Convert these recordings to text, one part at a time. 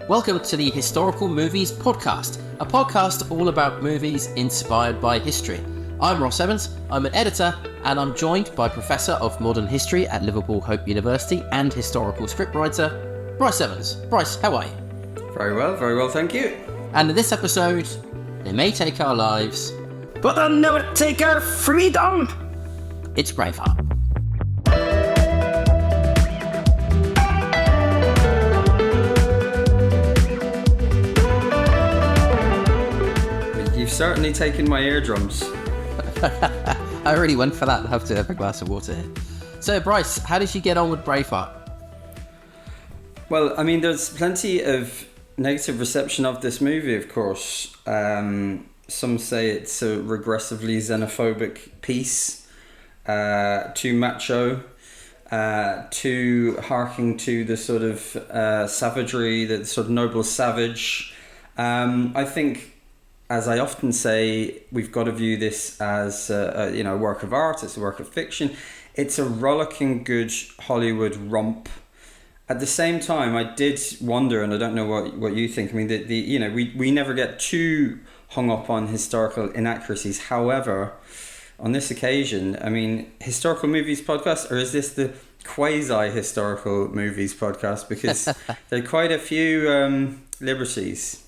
Welcome to the Historical Movies Podcast, a podcast all about movies inspired by history. I'm Ross Evans, I'm an editor, and I'm joined by Professor of Modern History at Liverpool Hope University and historical scriptwriter, Bryce Evans. Bryce, how are you? Very well, thank you. And in this episode, they may take our lives, but they'll never take our freedom! It's Braveheart. You've certainly taken my eardrums. I really went for that. I'll have to have a glass of water here. So, Bryce, how did you get on with Braveheart? Well, I mean, there's plenty of negative reception of this movie, of course. Some say it's a regressively xenophobic piece, too macho, too harking to the sort of savagery, the sort of noble savage. I think, as I often say, we've got to view this as a work of art. It's a work of fiction. It's a rollicking good Hollywood romp. At the same time, I did wonder, and I don't know what you think. I mean, we never get too hung up on historical inaccuracies. However, on this occasion, I mean, Historical Movies Podcast, or is this the quasi-historical movies podcast? Because there are quite a few liberties.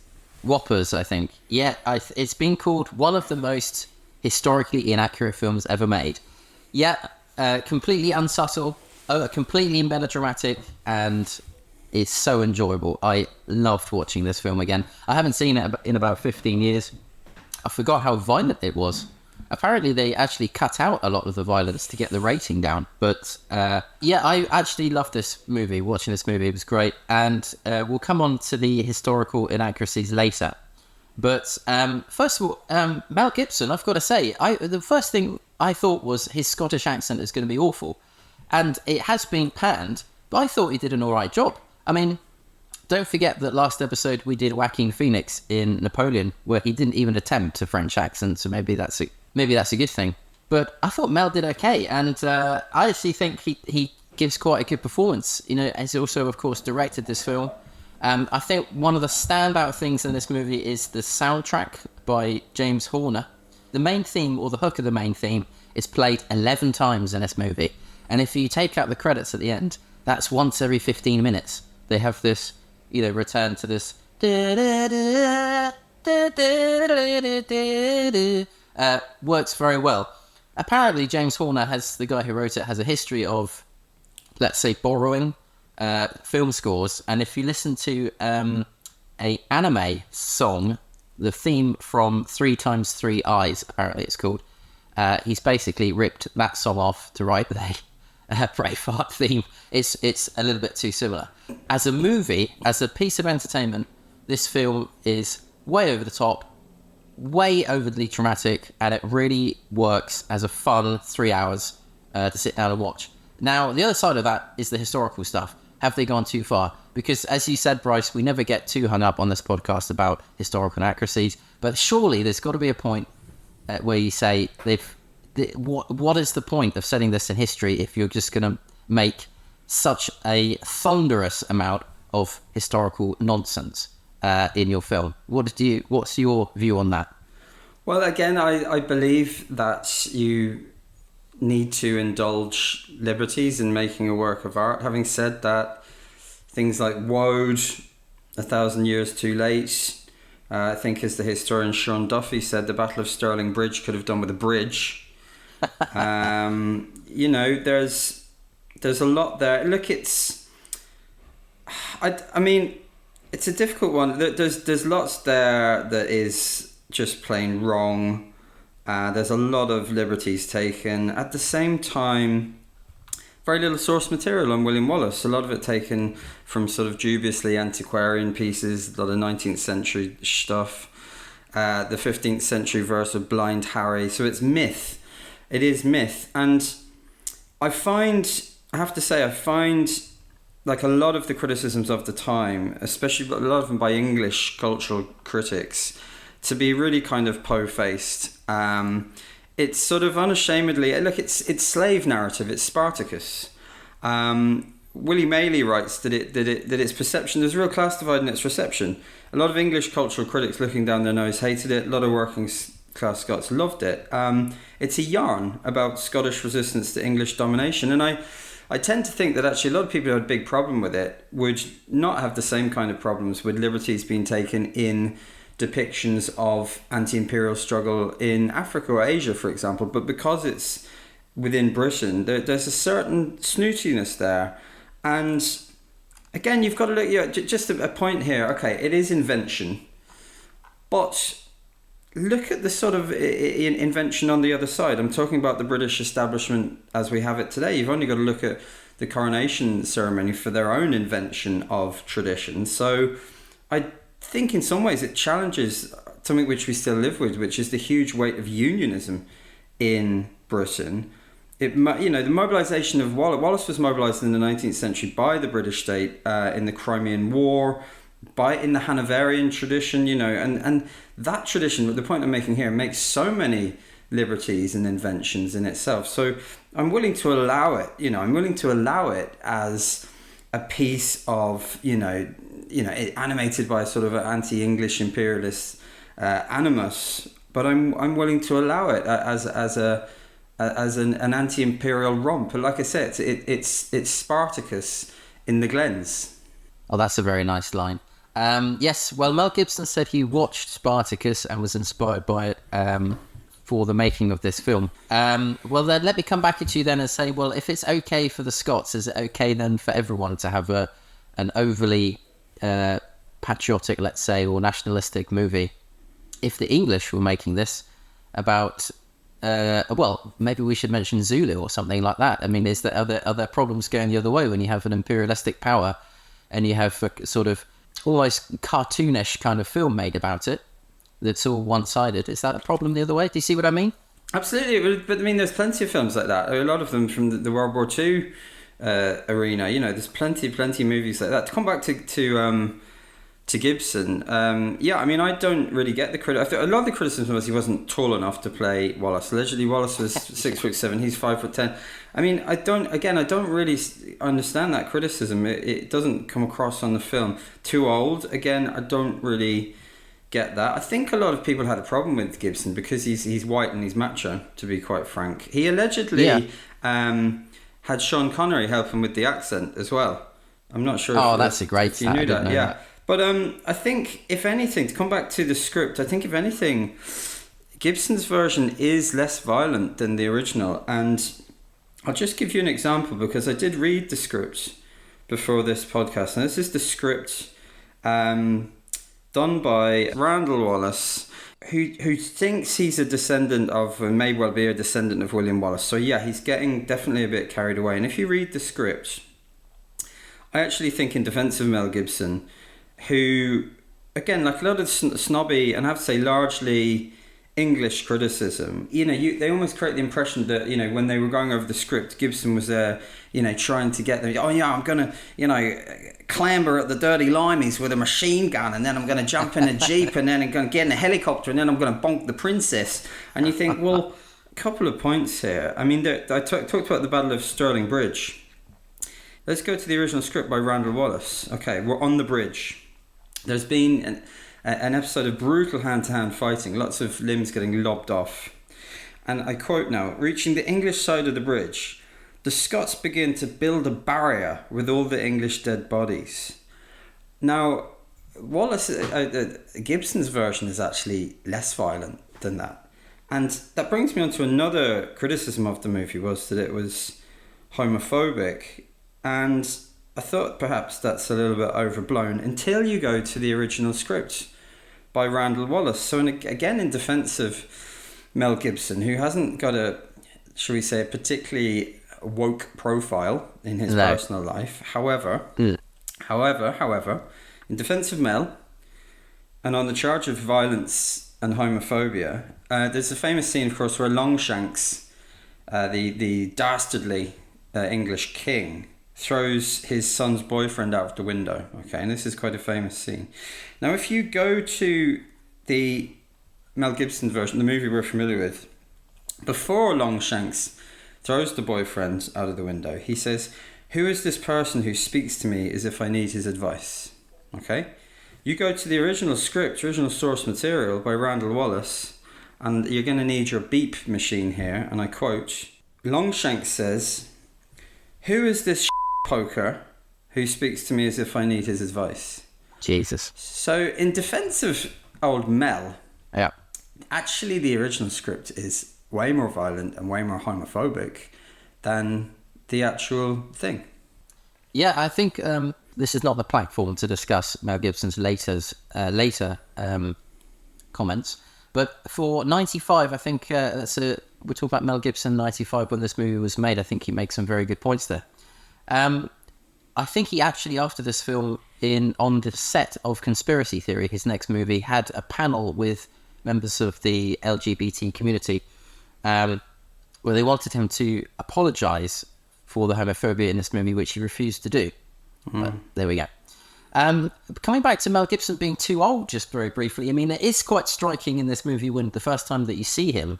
Whoppers, I think. Yeah, it's been called one of the most historically inaccurate films ever made. Yeah, completely unsubtle, completely melodramatic, and it's so enjoyable. I loved watching this film again. I haven't seen it in about 15 years. I forgot how violent it was. Apparently, they actually cut out a lot of the violence to get the rating down. But yeah, I actually loved this movie. Watching this movie, it was great. And we'll come on to the historical inaccuracies later. But first of all, Mel Gibson, I've got to say, the first thing I thought was his Scottish accent is going to be awful. And it has been panned, but I thought he did an all right job. I mean, don't forget that last episode we did Joaquin Phoenix in Napoleon, where he didn't even attempt a French accent, so maybe that's a good thing. But I thought Mel did okay, and I actually think he gives quite a good performance. You know, he's also, of course, directed this film. I think one of the standout things in this movie is the soundtrack by James Horner. The main theme, or the hook of the main theme, is played 11 times in this movie. And if you take out the credits at the end, that's once every 15 minutes. They have this, return to this... works very well. Apparently, James Horner, the guy who wrote it, has a history of, let's say, borrowing film scores. And if you listen to a anime song, the theme from 3x3 Eyes, apparently it's called, he's basically ripped that song off to write the Braveheart theme. It's a little bit too similar. As a movie, as a piece of entertainment, this film is way over the top, way overly dramatic, and it really works as a fun 3 hours to sit down and watch. Now, the other side of that is the historical stuff. Have they gone too far? Because, as you said, Bryce, we never get too hung up on this podcast about historical inaccuracies, but surely there's got to be a point where you say, what is the point of setting this in history if you're just going to make such a thunderous amount of historical nonsense in your film? What's your view on that? Well, again, I believe that you need to indulge liberties in making a work of art. Having said that, things like Woad, 1,000 Years Too Late, I think, as the historian Sean Duffy said, the Battle of Stirling Bridge could have done with a bridge. There's a lot there. Look, I mean, it's a difficult one. There's lots there that is just plain wrong. There's a lot of liberties taken. At the same time, very little source material on William Wallace. A lot of it taken from sort of dubiously antiquarian pieces, a lot of 19th century stuff. The 15th century verse of Blind Harry. So it's myth. It is myth. And I have to say, like a lot of the criticisms of the time, especially a lot of them by English cultural critics, to be really kind of po-faced. It's sort of unashamedly, look, it's slave narrative, it's Spartacus. Willie Maley writes that its perception, there's a real class divide in its reception. A lot of English cultural critics looking down their nose hated it. A lot of working class Scots loved it. It's a yarn about Scottish resistance to English domination, and I tend to think that actually a lot of people who had a big problem with it would not have the same kind of problems with liberties being taken in depictions of anti-imperial struggle in Africa or Asia, for example. But because it's within Britain, there's a certain snootiness there. And again, you've got to look, just a point here. Okay, it is invention. But look at the sort of invention on the other side. I'm talking about the British establishment as we have it today. You've only got to look at the coronation ceremony for their own invention of tradition. So I think in some ways it challenges something which we still live with, which is the huge weight of unionism in Britain. The mobilisation of Wallace was mobilised in the 19th century by the British state in the Crimean War, in the Hanoverian tradition, and that tradition, the point I'm making here, makes so many liberties and inventions in itself. So I'm willing to allow it, I'm willing to allow it as a piece of, animated by a sort of anti-English imperialist animus, but I'm willing to allow it as an anti-imperial romp. And like I said, it's Spartacus in the glens. Oh, that's a very nice line. Yes, well, Mel Gibson said he watched Spartacus and was inspired by it for the making of this film. Well, then let me come back at you then and say, well, if it's okay for the Scots, is it okay then for everyone to have an overly patriotic, let's say, or nationalistic movie? If the English were making this about, well, maybe we should mention Zulu or something like that. I mean, is there other problems going the other way when you have an imperialistic power and you have a sort of almost cartoonish kind of film made about it that's all one-sided? Is that a problem the other way? Do you see what I mean? Absolutely, but I mean, there's plenty of films like that. A lot of them from the World War II arena. There's plenty of movies like that. To come back to Gibson, I mean, I don't really get the credit. A lot of the criticism was he wasn't tall enough to play Wallace. Allegedly, Wallace was 6'7", he's 5'10". I mean, I don't really understand that criticism. It doesn't come across on the film. Too old, again, I don't really get that. I think a lot of people had a problem with Gibson because he's white and he's macho, to be quite frank. He allegedly had Sean Connery help him with the accent as well. I'm not sure that's a great if you knew that. Yeah. But I think, if anything, to come back to the script, I think if anything, Gibson's version is less violent than the original. And I'll just give you an example because I did read the script before this podcast. And this is the script done by Randall Wallace, who thinks he's a descendant of, and may well be a descendant of William Wallace. So yeah, he's getting definitely a bit carried away. And if you read the script, I actually think in defense of Mel Gibson, who, again, like a lot of snobby and I have to say largely English criticism, they almost create the impression that, when they were going over the script, Gibson was there, trying to get them, I'm going to, clamber at the dirty limeys with a machine gun, and then I'm going to jump in a jeep, and then I'm going to get in a helicopter, and then I'm going to bonk the princess. And you think, well, a couple of points here. I mean, I talked about the Battle of Stirling Bridge. Let's go to the original script by Randall Wallace. Okay, we're on the bridge. There's been an episode of brutal hand-to-hand fighting, lots of limbs getting lobbed off. And I quote now, reaching the English side of the bridge, the Scots begin to build a barrier with all the English dead bodies. Now, Gibson's version is actually less violent than that. And that brings me on to another criticism of the movie, was that it was homophobic. And I thought perhaps that's a little bit overblown until you go to the original script by Randall Wallace. So again, in defense of Mel Gibson, who hasn't got a particularly woke profile in his personal life. However, in defense of Mel, and on the charge of violence and homophobia, there's a famous scene, of course, where Longshanks, the dastardly English king, throws his son's boyfriend out of the window. Okay, and this is quite a famous scene. Now, if you go to the Mel Gibson version, the movie we're familiar with, before Longshanks throws the boyfriend out of the window, he says, Who is this person who speaks to me as if I need his advice? Okay? You go to the original script, original source material by Randall Wallace, and you're going to need your beep machine here, and I quote, Longshanks says, who is this poker who speaks to me as if I need his advice? Jesus. So, in defense of old Mel, Yeah. actually the original script is way more violent and way more homophobic than the actual thing. Yeah, I think this is not the platform to discuss Mel Gibson's later comments. But for 95, I think we're talking about Mel Gibson 95 when this movie was made. I think he makes some very good points there. I think he actually, after this film, on the set of Conspiracy Theory, his next movie, had a panel with members of the LGBT community where they wanted him to apologise for the homophobia in this movie, which he refused to do. But there we go. Coming back to Mel Gibson being too old, just very briefly, I mean, it is quite striking in this movie when the first time that you see him,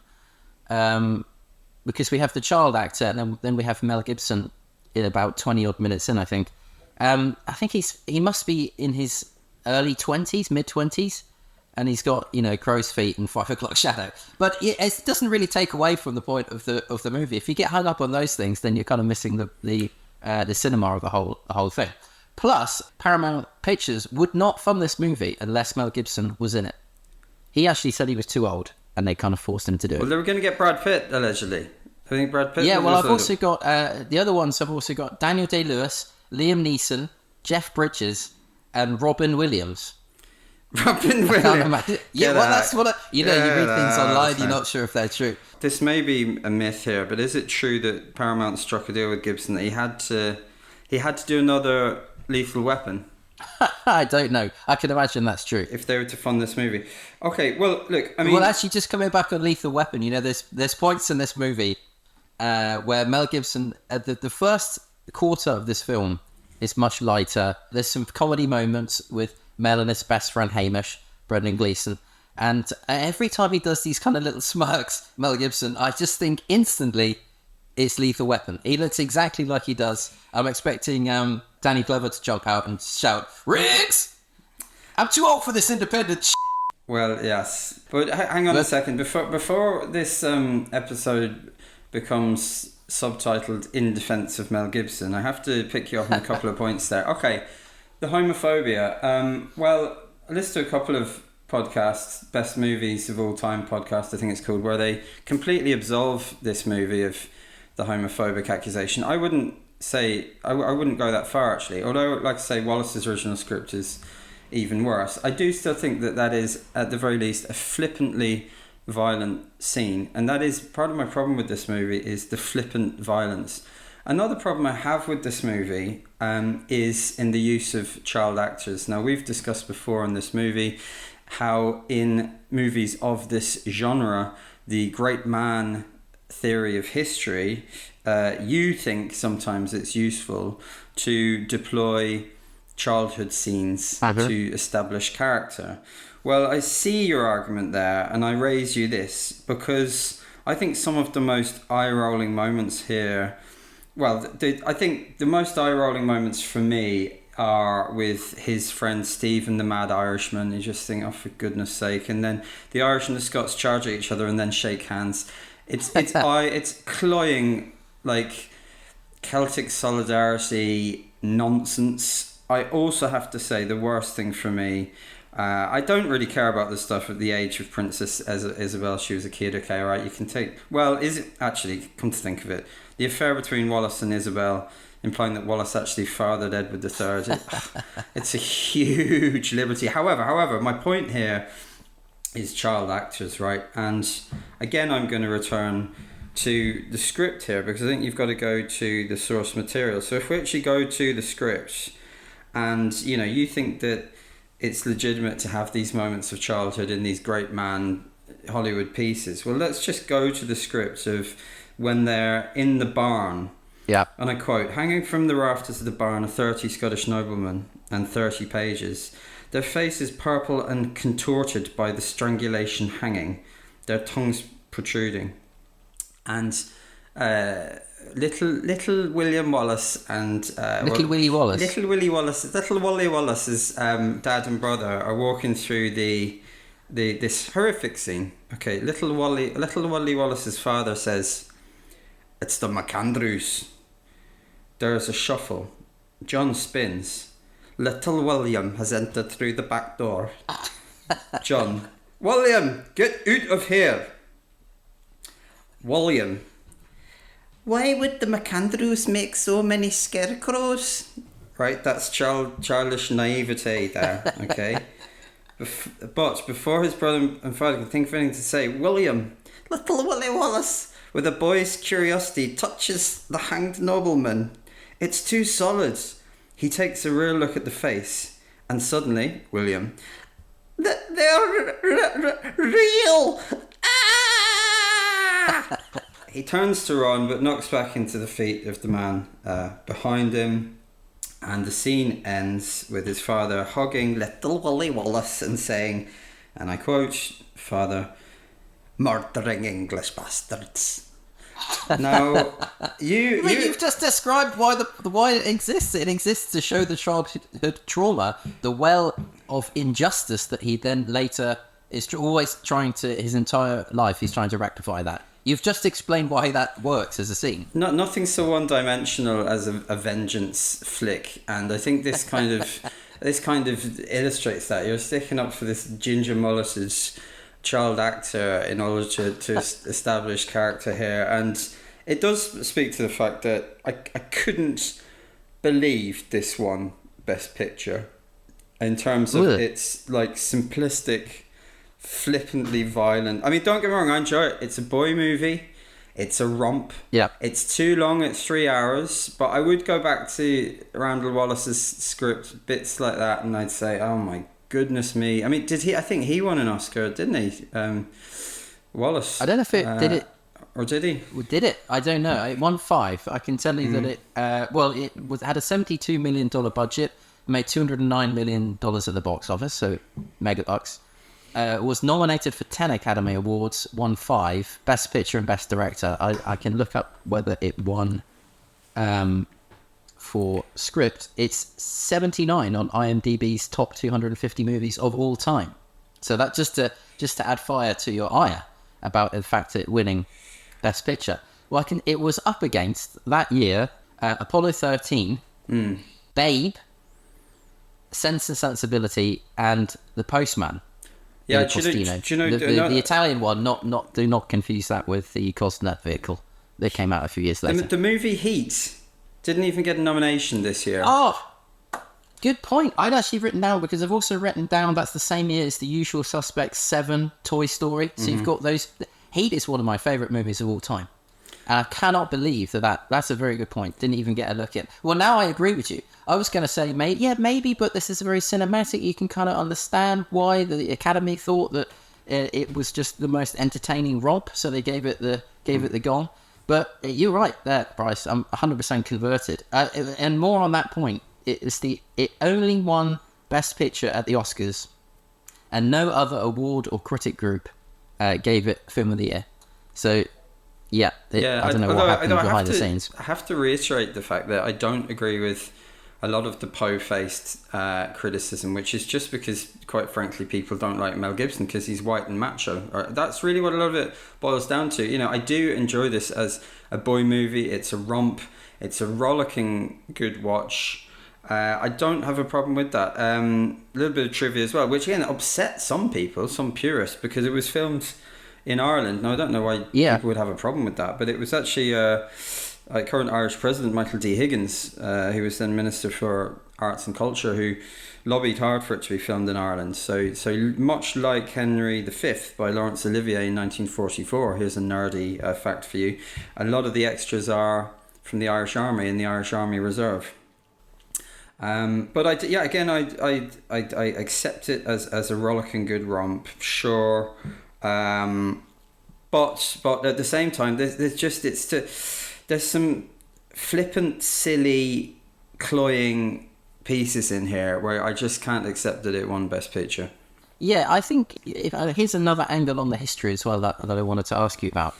because we have the child actor, and then we have Mel Gibson in about 20 odd minutes in, I think. I think he must be in his early 20s, mid 20s, and he's got, crow's feet and 5 o'clock shadow. But it doesn't really take away from the point of the movie. If you get hung up on those things, then you're kind of missing the cinema of the whole thing. Plus, Paramount Pictures would not fund this movie unless Mel Gibson was in it. He actually said he was too old, and they kind of forced him to do it. Well, they were going to get Brad Pitt, allegedly. I think Brad Pitt. Yeah, well, I've also got the other ones. I've also got Daniel Day-Lewis, Liam Neeson, Jeff Bridges, and Robin Williams. Robin Williams. Yeah, well, that's what you read things online. You're not sure if they're true. This may be a myth here, but is it true that Paramount struck a deal with Gibson that he had to do another Lethal Weapon? I don't know. I can imagine that's true. If they were to fund this movie. Okay, well, look, I mean... Well, actually, just coming back on Lethal Weapon, there's points in this movie where Mel Gibson, the first quarter of this film is much lighter. There's some comedy moments with Mel and his best friend Hamish, Brendan Gleeson. And every time he does these kind of little smirks, Mel Gibson, I just think instantly it's Lethal Weapon. He looks exactly like he does. I'm expecting Danny Glover to jump out and shout, Riggs! I'm too old for this independent shit. Well, yes. But hang on a second. Before this episode becomes subtitled In Defense of Mel Gibson, I have to pick you up on a couple of points there. Okay, the homophobia. Well, I listened to a couple of podcasts, Best Movies of All Time podcast, I think it's called, where they completely absolve this movie of the homophobic accusation. I wouldn't go that far, actually. Although, like I say, Wallace's original script is even worse. I do still think that is, at the very least, a flippantly violent scene. And that is part of my problem with this movie, is the flippant violence. Another problem I have with this movie is in the use of child actors. Now, we've discussed before in this movie how in movies of this genre, the great man theory of history, you think sometimes it's useful to deploy childhood scenes to establish character. Well, I see your argument there, and I raise you this because I think some of the most eye-rolling moments here, I think the most eye-rolling moments for me are with his friend Steve and the Mad Irishman. You just think, oh, for goodness sake. And then the Irish and the Scots charge at each other and then shake hands. It's cloying, like, Celtic solidarity nonsense. I also have to say the worst thing for me, I don't really care about this stuff at the age of Princess Isabel. She was a kid, okay, all right, you can take... Well, is it actually, come to think of it, the affair between Wallace and Isabel, implying that Wallace actually fathered Edward III, it's a huge liberty. However, my point here is child actors, right? And again, I'm going to return to the script here, because I think you've got to go to the source material. So if we actually go to the script, and you think that it's legitimate to have these moments of childhood in these great man Hollywood pieces, well, let's just go to the script of when they're in the barn. Yeah. And I quote, hanging from the rafters of the barn are 30 Scottish noblemen and 30 pages. Their faces purple and contorted by the strangulation hanging, their tongues protruding. And little William Wallace and Willie Wallace. Little Wally Wallace's dad and brother are walking through this horrific scene. Okay, little Wally Wallace's father says, "It's the McAndrews." There is a shuffle. John spins. Little William has entered through the back door. John, "William, get out of here." William, "Why would the McAndrews make so many scarecrows?" Right, that's childish naivete there, okay? But before his brother and father can think of anything to say, William, little Willie Wallace, with a boy's curiosity, touches the hanged nobleman. It's too solid. He takes a real look at the face, and suddenly, William, "They're real! Ah!" He turns to run, but knocks back into the feet of the man behind him, and the scene ends with his father hugging little Willie Wallace and saying, and I quote, "Father, murdering English bastards." Now, you've just described why it exists. It exists to show the childhood trauma, the well of injustice that he then later is always trying to, his entire life, he's trying to rectify that. You've just explained why that works as a scene. Nothing so one-dimensional as a vengeance flick, and I think this kind of illustrates that. You're sticking up for this ginger mulleted child actor in order to establish character here, and it does speak to the fact that I couldn't believe this won Best Picture in terms of its like simplistic, flippantly violent. I mean, don't get me wrong, I enjoy it. It's a boy movie. It's a romp. Yeah. It's too long. It's 3 hours. But I would go back to Randall Wallace's script, bits like that, and I'd say, oh my goodness me. I mean, did he? I think he won an Oscar, didn't he? Wallace. I don't know if it did it. Or did he? Did it? I don't know. It won 5. I can tell you that it. It had a $72 million budget, made $209 million at the box office, so mega bucks. Was nominated for 10 Academy Awards, won 5, Best Picture and Best Director. I can look up whether it won for script. It's 79 on IMDb's top 250 movies of all time. So that just to add fire to your ire about the fact that winning Best Picture. Well, it was up against that year Apollo 13, Babe, Sense and Sensibility, and The Postman. Yeah, do you know the Italian one? Do not confuse that with the Cosnet vehicle that came out a few years later. The movie Heat didn't even get a nomination this year. Oh, good point. I'd actually written down, because I've also written down that's the same year as The Usual Suspects, 7, Toy Story. So you've got those. Heat is one of my favourite movies of all time. And I cannot believe that's a very good point. Didn't even get a look at. Well, now I agree with you. I was going to say, maybe, but this is very cinematic. You can kind of understand why the Academy thought that it was just the most entertaining romp, so they gave it the gong. But you're right there, Bryce. I'm 100% converted. And more on that point, it only won Best Picture at the Oscars, and no other award or critic group gave it Film of the Year. So. I don't know what happened behind the scenes. I have to reiterate the fact that I don't agree with a lot of the po-faced criticism, which is just because, quite frankly, people don't like Mel Gibson because he's white and macho. That's really what a lot of it boils down to. You know, I do enjoy this as a boy movie. It's a romp. It's a rollicking good watch. I don't have a problem with that. A little bit of trivia as well, which again upset some people, some purists, because it was filmed in Ireland. Now, I don't know why people would have a problem with that, but it was actually current Irish President Michael D. Higgins, who was then Minister for Arts and Culture, who lobbied hard for it to be filmed in Ireland. So much like Henry V by Laurence Olivier in 1944, here's a nerdy fact for you, a lot of the extras are from the Irish Army and the Irish Army Reserve. But I accept it as a rollicking good romp, sure. But at the same time, there's some flippant, silly, cloying pieces in here where I just can't accept that it won Best Picture. Yeah, I think here's another angle on the history as well that I wanted to ask you about.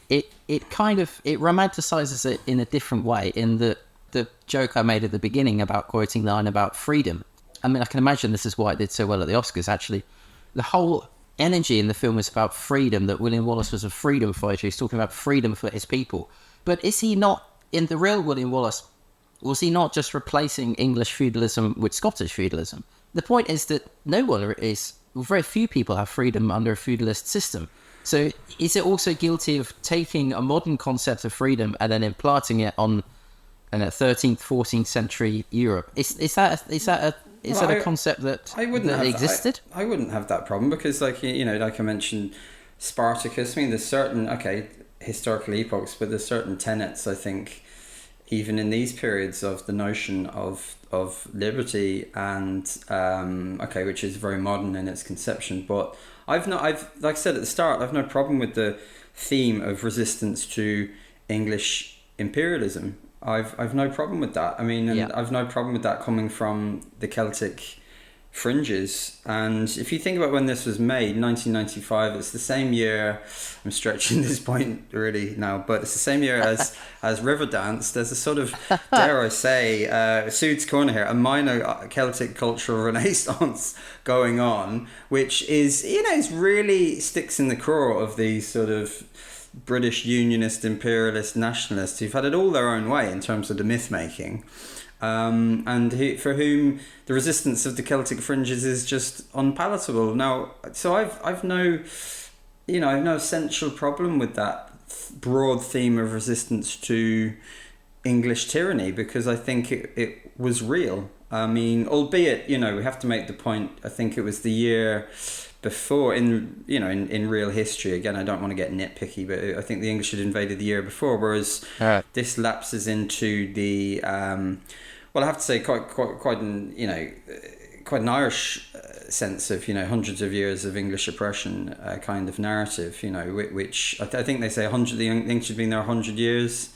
it kind of it romanticizes it in a different way. In the joke I made at the beginning about quoting the line about freedom. I mean, I can imagine this is why it did so well at the Oscars. Actually, the whole energy in the film was about freedom. That William Wallace was a freedom fighter. He's talking about freedom for his people. But is he not, in the real William Wallace, was he not just replacing English feudalism with Scottish feudalism? The point is that very few people have freedom under a feudalist system. So is it also guilty of taking a modern concept of freedom and then implanting it on a 13th, 14th century Europe? Is that a concept that existed? I wouldn't have that problem because, like I mentioned, Spartacus. I mean, there's certain historical epochs, but there's certain tenets, I think, even in these periods of the notion of liberty and which is very modern in its conception. But I've like I said at the start, I've no problem with the theme of resistance to English imperialism. I've no problem with that. I mean, I've no problem with that coming from the Celtic fringes. And if you think about when this was made, 1995, it's the same year. I'm stretching this point really now, but it's the same year as Riverdance. There's a sort of, dare I say, Sude's Corner here, a minor Celtic cultural renaissance going on, which is, is really sticks in the craw of these sort of British unionist, imperialist, nationalists who've had it all their own way in terms of the myth making. For whom the resistance of the Celtic fringes is just unpalatable. Now, so I've no essential problem with that broad theme of resistance to English tyranny because I think it was real. I mean, albeit, we have to make the point, I think it was the year before in real history. Again, I don't want to get nitpicky, but I think the English had invaded the year before, whereas this lapses into the I have to say quite an Irish sense of hundreds of years of English oppression kind of narrative. Which I think they say the English had been there 100 years.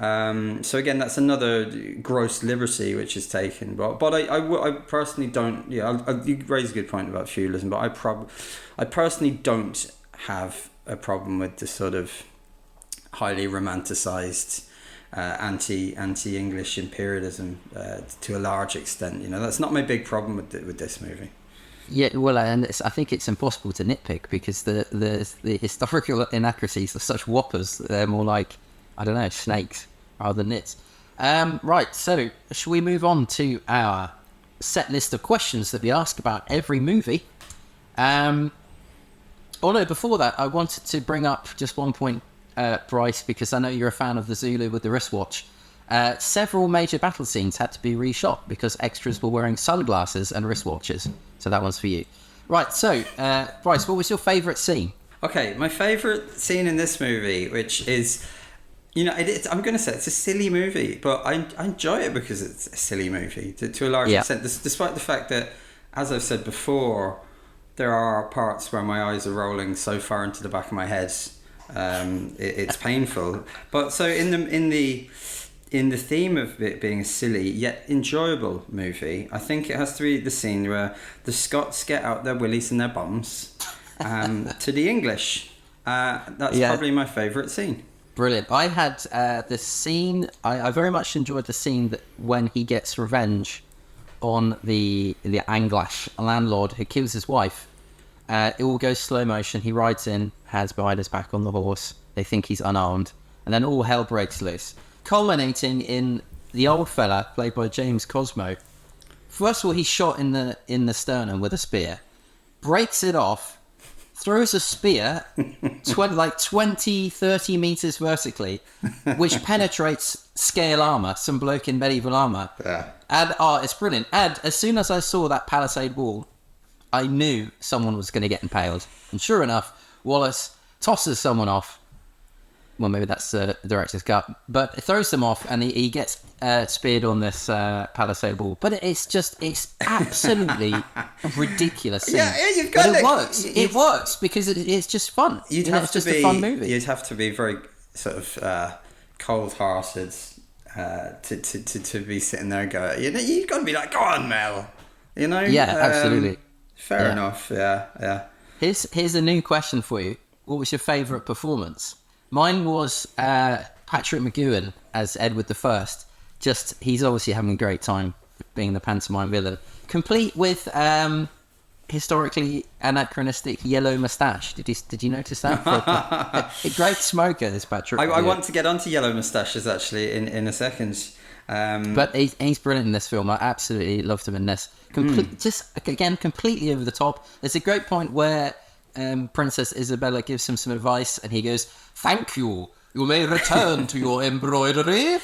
So again, that's another gross liberty which is taken. But I personally don't. You raise a good point about feudalism, but I personally don't have a problem with the sort of highly romanticized anti-English imperialism to a large extent. That's not my big problem with this movie. Yeah, well, and I think it's impossible to nitpick because the historical inaccuracies are such whoppers. They're more like, I don't know, snakes rather than nits. Right, so shall we move on to our set list of questions that we ask about every movie? Although before that, I wanted to bring up just one point, Bryce, because I know you're a fan of the Zulu with the wristwatch. Several major battle scenes had to be reshot because extras were wearing sunglasses and wristwatches. So that one's for you. Right, so, Bryce, what was your favourite scene? Okay, my favourite scene in this movie, which is, I'm going to say it's a silly movie, but I enjoy it because it's a silly movie to a large extent, despite the fact that, as I've said before, there are parts where my eyes are rolling so far into the back of my head, it's painful. But so in the theme of it being a silly yet enjoyable movie, I think it has to be the scene where the Scots get out their willies and their bums to the English. That's probably my favourite scene. Brilliant. I had the scene. I very much enjoyed the scene that when he gets revenge on the Anglash landlord who kills his wife. It all goes slow motion. He rides in, hands behind his back on the horse. They think he's unarmed, and then all hell breaks loose, culminating in the old fella played by James Cosmo. First of all, he's shot in the sternum with a spear, breaks it off, throws a spear 20, 30 meters vertically, which penetrates scale armor, some bloke in medieval armor. Yeah. And it's brilliant. And as soon as I saw that palisade wall, I knew someone was going to get impaled. And sure enough, Wallace tosses someone off. Well, maybe that's the director's cut, but it throws them off, and he gets speared on this palisade wall. But it's absolutely ridiculous scene. Yeah, you've got but it works. It works because it's just fun. It's just a fun movie. You'd have to be very sort of cold-hearted to be sitting there and go, you've got to be like, go on, Mel. Yeah, absolutely. Fair enough. Yeah. Here's a new question for you. What was your favourite performance? Mine was Patrick McGoohan as Edward the First. Just, he's obviously having a great time being the pantomime villain, complete with historically anachronistic yellow moustache. Did you notice that? A great smoker, this Patrick. I want to get onto yellow moustaches actually in a second. But he's brilliant in this film. I absolutely loved him in this. Just again, completely over the top. There's a great point where Princess Isabella gives him some advice, and he goes, "Thank you. You may return to your embroidery."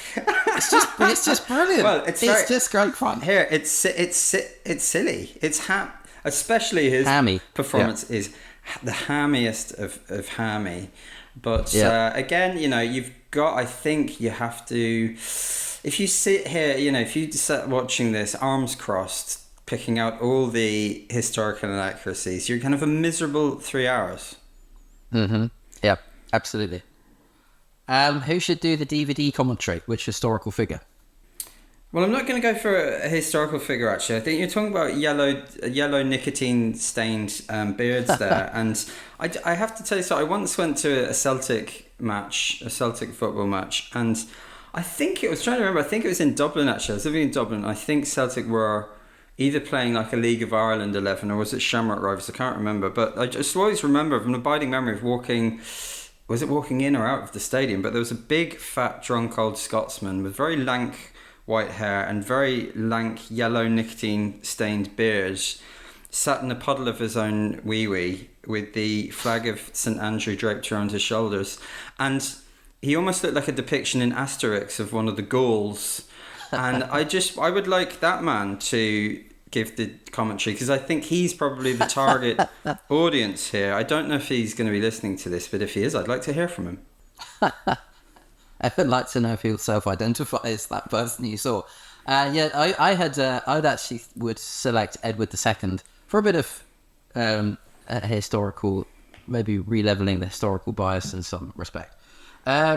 It's just brilliant. Well, it's just great fun. Here, it's silly. It's especially his hammy performance is the hammiest of hammy. But again, you've got. I think you have to. If you sit here, if you sat watching this, arms crossed, picking out all the historical inaccuracies, you're kind of a miserable 3 hours. Mm-hmm. Yeah, absolutely. Who should do the DVD commentary? Which historical figure? Well, I'm not going to go for a historical figure, actually. I think you're talking about yellow nicotine-stained beards there. And I have to tell you, so I once went to a Celtic football match, and I think it was in Dublin, actually. I was living in Dublin. I think Celtic were either playing like a League of Ireland 11 or was it Shamrock Rovers? I can't remember. But I just always remember from an abiding memory of walking... Was it walking in or out of the stadium? But there was a big, fat, drunk old Scotsman with very lank white hair and very lank, yellow, nicotine-stained beard, sat in a puddle of his own wee-wee with the flag of St. Andrew draped around his shoulders. And he almost looked like a depiction in Asterix of one of the Gauls. And I would like that man to give the commentary, because I think he's probably the target audience here. I don't know if he's going to be listening to this, but if he is, I'd like to hear from him. I would like to know if he'll self-identify as that person you saw. I would select Edward II for a bit of historical, maybe releveling the historical bias in some respect.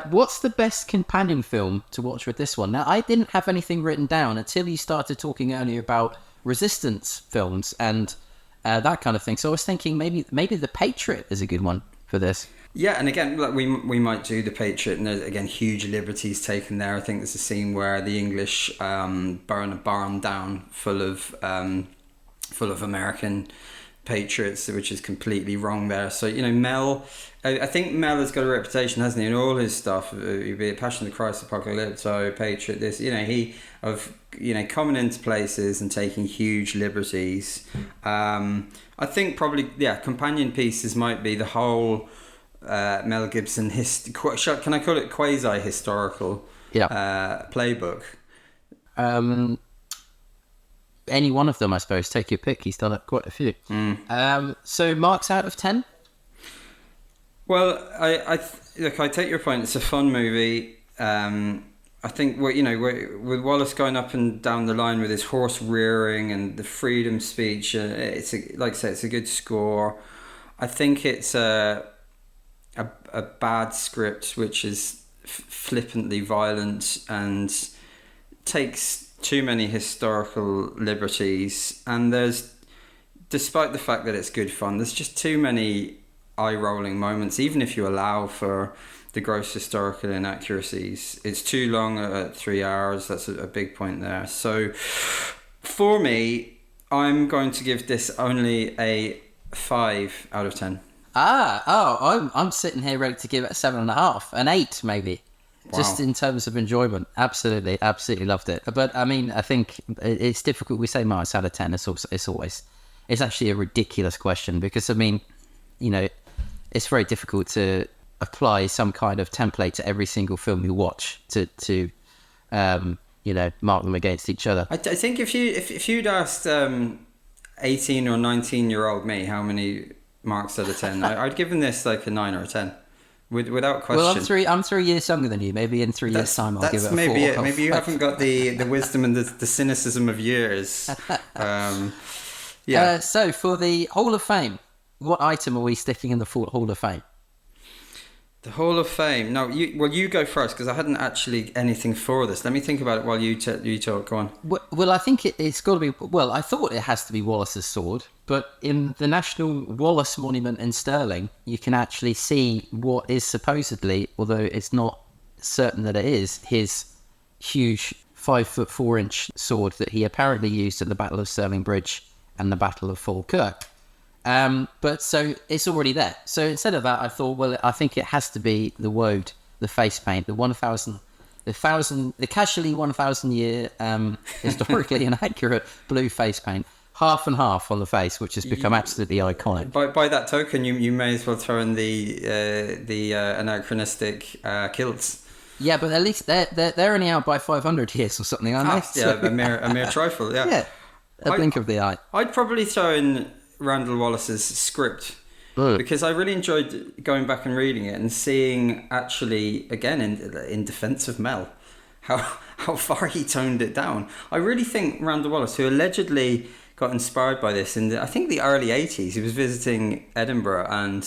What's the best companion film to watch with this one? Now, I didn't have anything written down until you started talking earlier about resistance films and that kind of thing. So I was thinking maybe The Patriot is a good one for this. Yeah, and again, like we might do The Patriot, and there's again huge liberties taken there. I think there's a scene where the English burn a barn down full of American patriots, which is completely wrong there. So Mel, I think Mel has got a reputation, hasn't he, in all his stuff, be it Passion of the Christ, Apocalypto, Patriot, this, he of coming into places and taking huge liberties. I think probably companion pieces might be the whole Mel Gibson can I call it quasi-historical playbook? Any one of them, I suppose. Take your pick. He's done quite a few. So marks out of 10? Well, I take your point. It's a fun movie. I think with Wallace going up and down the line with his horse rearing and the freedom speech, it's a good score. I think it's a bad script which is flippantly violent and takes too many historical liberties, and despite the fact that it's good fun, there's just too many eye-rolling moments, even if you allow for the gross historical inaccuracies. It's too long at 3 hours. That's a big point there. So for me, I'm going to give this only a 5 out of 10. I'm sitting here ready to give it a 7.5, an 8 maybe. Wow. Just in terms of enjoyment, absolutely loved it. But I mean, I think it's difficult. We say marks out of 10. It's actually a ridiculous question, because I mean, it's very difficult to apply some kind of template to every single film you watch to mark them against each other. I think if you'd asked 18 or 19-year-old me how many marks out of 10, I'd given this like a 9 or a 10. Without question. Well, I'm 3 years younger than you. Maybe in 3 years' time I'll give it a 4. Maybe it. Maybe you haven't got the wisdom and the cynicism of years. So for the Hall of Fame, what item are we sticking in the Hall of Fame? The Hall of Fame. No, you go first, because I hadn't actually anything for this. Let me think about it while you talk. Go on. Well, I think it's got to be. Well, I thought it has to be Wallace's sword, But in the National Wallace Monument in Stirling, you can actually see what is supposedly, although it's not certain that it is, his huge 5'4" sword that he apparently used at the Battle of Stirling Bridge and the Battle of Falkirk. But so it's already there. So instead of that, I thought, well, I think it has to be the woad, the face paint, the casually 1,000 year historically inaccurate blue face paint, half and half on the face, which has become absolutely iconic. By that token, you may as well throw in the anachronistic kilts. Yeah, but at least they're only out by 500 years or something, aren't they? Yeah, a mere trifle. Yeah, yeah, a blink of the eye. I'd probably throw in Randall Wallace's script. Because I really enjoyed going back and reading it and seeing, actually, again, in defense of Mel, how far he toned it down. I really think Randall Wallace, who allegedly got inspired by this in I think the early 80s, he was visiting Edinburgh and,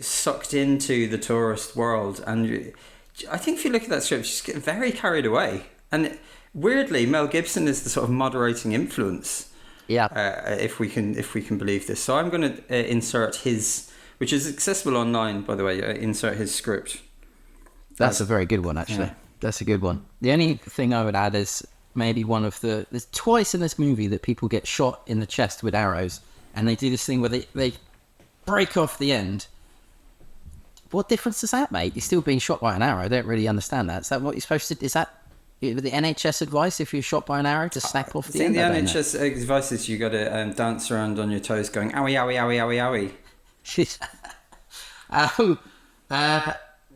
sucked into the tourist world. And I think if you look at that script, you just get very carried away. And weirdly, Mel Gibson is the sort of moderating influence. Yeah. If we can believe this. So I'm going to insert his, which is accessible online, by the way, insert his script. That's a very good one, actually. Yeah. That's a good one. The only thing I would add is maybe there's twice in this movie that people get shot in the chest with arrows, and they do this thing where they break off the end. What difference does that make? You're still being shot by an arrow. I don't really understand that. Is that what you're supposed to... Is that the NHS advice if you're shot by an arrow to snap off the end? I think the NHS advice is you got to dance around on your toes going owie, owie, owie, owie, owie.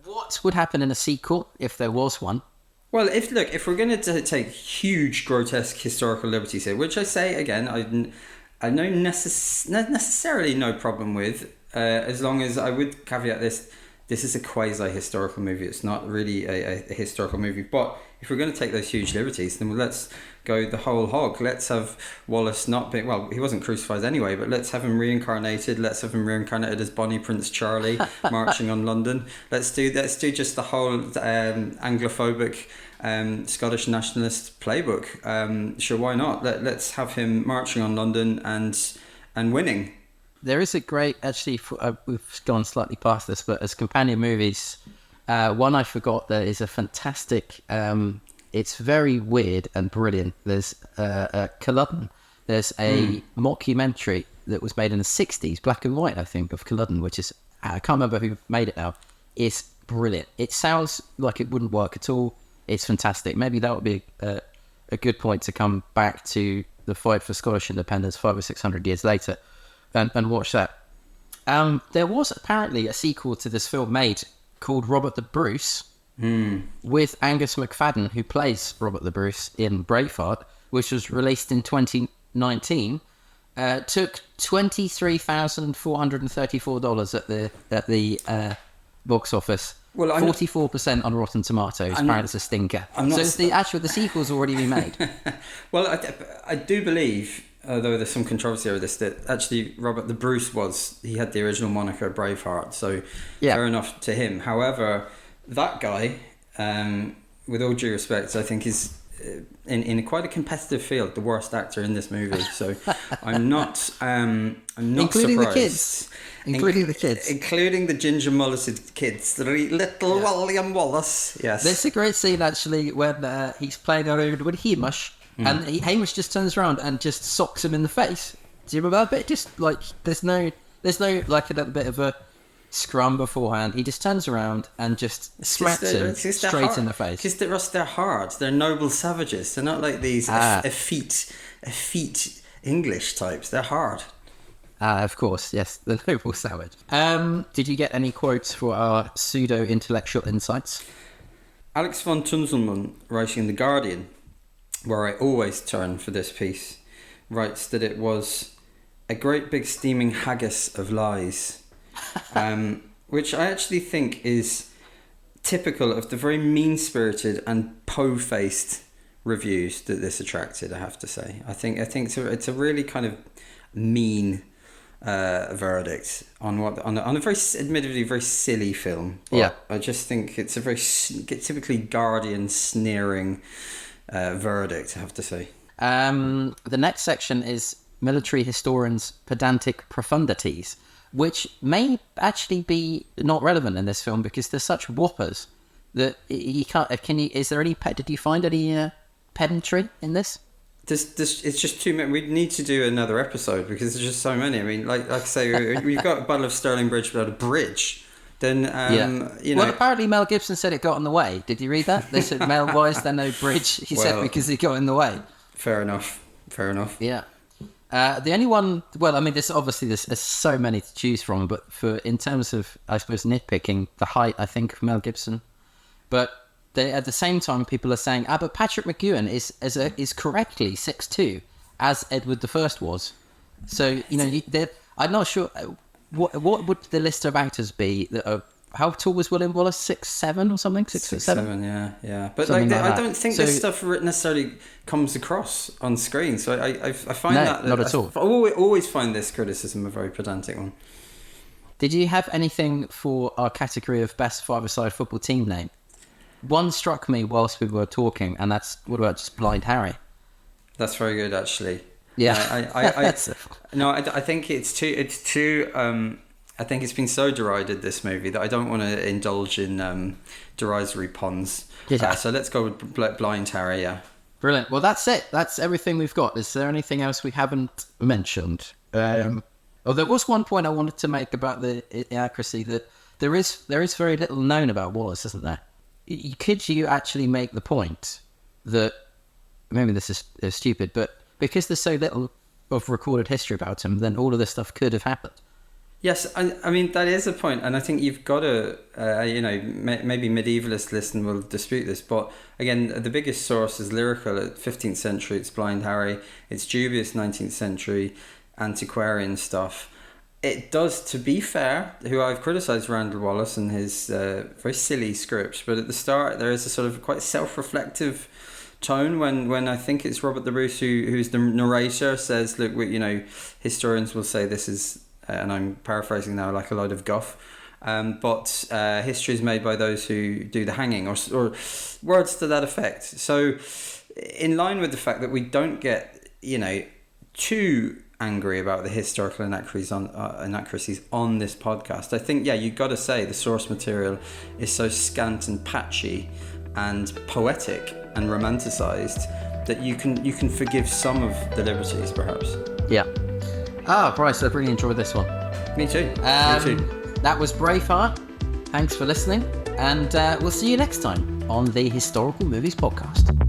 What would happen in a sequel if there was one? Well, if we're going to take huge, grotesque historical liberties here, which I say, again, I know necessarily no problem with, as long as I would caveat this is a quasi-historical movie. It's not really a historical movie, but if we're going to take those huge liberties, then let's go the whole hog. Let's have Wallace not be... Well, he wasn't crucified anyway, but let's have him reincarnated. Let's have him reincarnated as Bonnie Prince Charlie marching on London. Let's do just the whole Anglophobic Scottish nationalist playbook. Sure, why not? Let's have him marching on London and winning. There is a great... Actually, we've gone slightly past this, but as companion movies... one I forgot that is a fantastic, it's very weird and brilliant. There's Culloden. There's a mockumentary that was made in the 60s, black and white, I think, of Culloden, which is, I can't remember who made it now. It's brilliant. It sounds like it wouldn't work at all. It's fantastic. Maybe that would be a good point to come back to the fight for Scottish independence 500 or 600 years later and watch that. There was apparently a sequel to this film made called Robert the Bruce, with Angus McFadden, who plays Robert the Bruce in Braveheart, which was released in 2019. Took $23,434 at the box office. Well, 44% on Rotten Tomatoes. Apparently, it's a stinker. The sequel's already been made. Well, I do believe, although there's some controversy over this, that actually Robert the Bruce he had the original moniker Braveheart, so fair enough to him. However, that guy, with all due respect, I think is in quite a competitive field the worst actor in this movie. So I'm not including surprised. Including the kids, including the ginger mulleted kids, the little William Wallace. Yes, there's a great scene actually when he's playing around with Hamish. And Hamish just turns around and just socks him in the face. Do you remember that bit? Just like there's no like a little bit of a scrum beforehand. He just turns around and just smacks him straight in the face. Because they're hard. They're noble savages. They're not like these effete English types. They're hard. Of course, yes, the noble savage. Did you get any quotes for our pseudo-intellectual insights? Alex von Tunzelmann, writing in The Guardian, where I always turn for this piece, writes that it was a great big steaming haggis of lies, which I actually think is typical of the very mean-spirited and po-faced reviews that this attracted, I have to say. I think it's a really kind of mean verdict on a very admittedly very silly film. But yeah, I just think it's a very typically Guardian sneering verdict, I have to say. The next section is military historians' pedantic profundities, which may actually be not relevant in this film because they're such whoppers that you can't. Is there any? Did you find any pedantry in this? This it's just too many. We need to do another episode because there's just so many. I mean, like I say, we've got Battle of Stirling Bridge without a bridge. Then you know. Well, apparently Mel Gibson said it got in the way. Did you read that? They said, Mel, why is there no bridge? He said because it got in the way. Fair enough. Yeah. The only one, well, I mean, there's so many to choose from, but in terms of, I suppose, nitpicking, the height, I think, of Mel Gibson. But at the same time, people are saying, but Patrick McGoohan is correctly 6'2", as Edward I was. So, you know, I'm not sure, what would the list of actors be that are, how tall was William Wallace? 6'7" or something? 6'7"? Yeah. But something I don't think this stuff necessarily comes across on screen. So I find that not at all. I always find this criticism a very pedantic one. Did you have anything for our category of best five-a-side football team name? One struck me whilst we were talking, and that's, what about just Blind Harry? That's very good, actually. Yeah. I think it's too. I think it's been so derided, this movie, that I don't want to indulge in derisory puns. Yeah. So let's go with Blind Harry, yeah. Brilliant. Well, that's it. That's everything we've got. Is there anything else we haven't mentioned? There was one point I wanted to make about the inaccuracy, that there is very little known about Wallace, isn't there? Could you actually make the point that, maybe this is stupid, but because there's so little of recorded history about him, then all of this stuff could have happened? Yes, I mean, that is a point, and I think you've got to, maybe medievalist listen will dispute this, but again, the biggest source is lyrical at 15th century, it's Blind Harry, it's dubious 19th century antiquarian stuff. It does, to be fair, who I've criticised Randall Wallace and his very silly script, but at the start there is a sort of quite self-reflective tone when I think it's Robert the Bruce who's the narrator says, look, historians will say this is, and I'm paraphrasing now, like a load of guff, but history is made by those who do the hanging, or words to that effect. So in line with the fact that we don't get, too angry about the historical inaccuracies on this podcast, I think, you've got to say the source material is so scant and patchy and poetic and romanticised that you can forgive some of the liberties, perhaps. Yeah. Bryce, I've really enjoyed this one. Me too. Me too. That was Braveheart. Thanks for listening, and we'll see you next time on the Historical Movies Podcast.